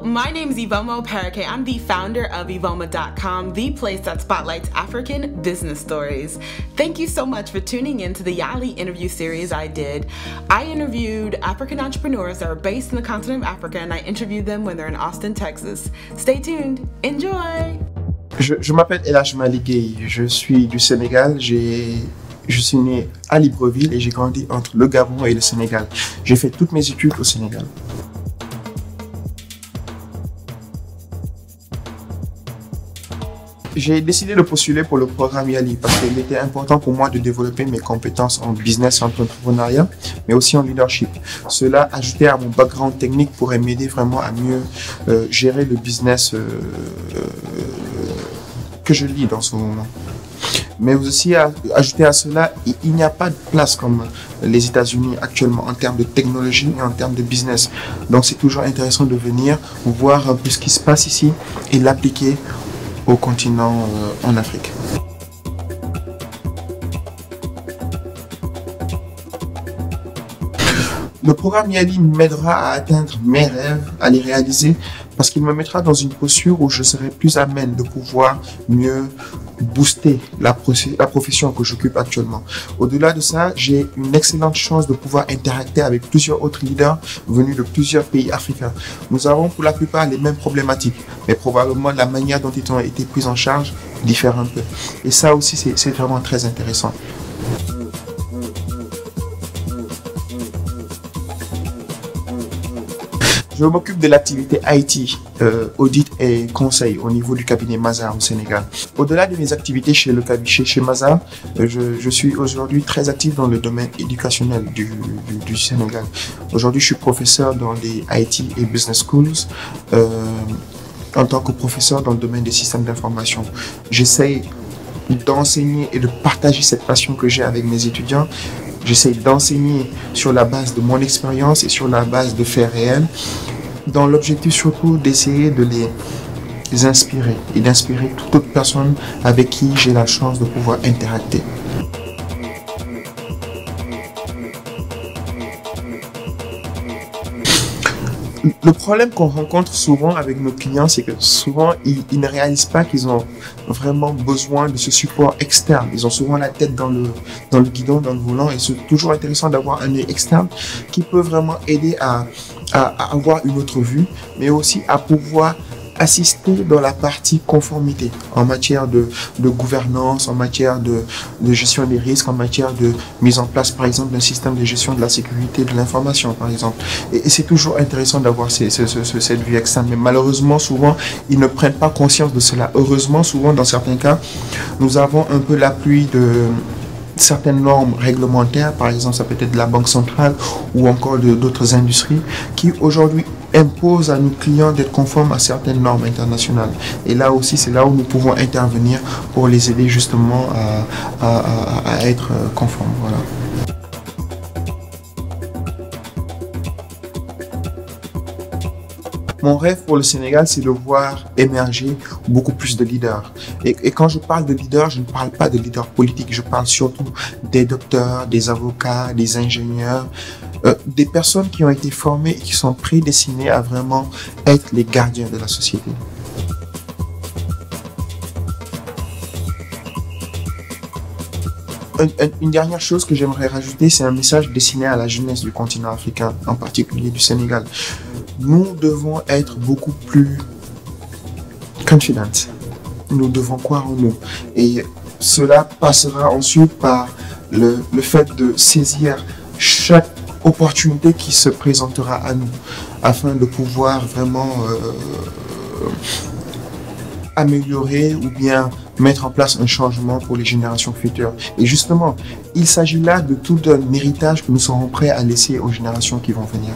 my name is Ivoma Opereke. I'm the founder of Ivoma.com, the place that spotlights African business stories. Thank you so much for tuning in to the Yali interview series I did. I interviewed African entrepreneurs that are based in the continent of Africa, and I interviewed them when they're in Austin, Texas. Stay tuned. Enjoy! Je m'appelle Elhaj Maligay, je suis du Sénégal, je suis né à Libreville et j'ai grandi entre le Gabon et le Sénégal. J'ai fait toutes mes études au Sénégal. J'ai décidé de postuler pour le programme Yali parce qu'il était important pour moi de développer mes compétences en business et entrepreneuriat, mais aussi en leadership. Cela, ajouté à mon background technique, pourrait m'aider vraiment à mieux gérer le business que je lis dans ce moment. Mais aussi, ajouter à cela, il n'y a pas de place comme les États-Unis actuellement en termes de technologie et en termes de business. Donc c'est toujours intéressant de venir voir un peu ce qui se passe ici et l'appliquer au continent en Afrique. Le programme Yali m'aidera à atteindre mes rêves, à les réaliser, parce qu'il me mettra dans une posture où je serai plus à même de pouvoir mieux booster la profession que j'occupe actuellement. Au-delà de ça, j'ai une excellente chance de pouvoir interacter avec plusieurs autres leaders venus de plusieurs pays africains. Nous avons pour la plupart les mêmes problématiques, mais probablement la manière dont ils ont été pris en charge diffère un peu. Et ça aussi, c'est vraiment très intéressant. Je m'occupe de l'activité IT, audit et conseil au niveau du cabinet Mazars au Sénégal. Au-delà de mes activités chez Mazars, je suis aujourd'hui très actif dans le domaine éducationnel du Sénégal. Aujourd'hui, je suis professeur dans les IT et business schools en tant que professeur dans le domaine des systèmes d'information. J'essaye d'enseigner et de partager cette passion que j'ai avec mes étudiants. J'essaie d'enseigner sur la base de mon expérience et sur la base de faits réels, dans l'objectif surtout d'essayer de les inspirer et d'inspirer toute autre personne avec qui j'ai la chance de pouvoir interacter. Le problème qu'on rencontre souvent avec nos clients, c'est que souvent, ils ne réalisent pas qu'ils ont vraiment besoin de ce support externe. Ils ont souvent la tête dans le guidon, dans le volant, et c'est toujours intéressant d'avoir un œil externe qui peut vraiment aider à avoir une autre vue, mais aussi à pouvoir assister dans la partie conformité en matière de gouvernance, en matière de gestion des risques, en matière de mise en place par exemple d'un système de gestion de la sécurité de l'information par exemple. Et c'est toujours intéressant d'avoir cette vue externe, mais malheureusement souvent ils ne prennent pas conscience de cela. Heureusement souvent dans certains cas nous avons un peu l'appui de certaines normes réglementaires, par exemple ça peut être de la Banque centrale ou encore d'autres industries qui aujourd'hui imposent à nos clients d'être conformes à certaines normes internationales. Et là aussi, c'est là où nous pouvons intervenir pour les aider justement à être conformes. Voilà. Mon rêve pour le Sénégal, c'est de voir émerger beaucoup plus de leaders. Et quand je parle de leaders, je ne parle pas de leaders politiques, je parle surtout des docteurs, des avocats, des ingénieurs, des personnes qui ont été formées et qui sont prédestinées à vraiment être les gardiens de la société. Une dernière chose que j'aimerais rajouter, c'est un message destiné à la jeunesse du continent africain, en particulier du Sénégal. Nous devons être beaucoup plus confident. Nous devons croire en nous. Et cela passera ensuite par le fait de saisir chaque opportunité qui se présentera à nous, afin de pouvoir vraiment améliorer ou bien mettre en place un changement pour les générations futures. Et justement, il s'agit là de tout un héritage que nous serons prêts à laisser aux générations qui vont venir.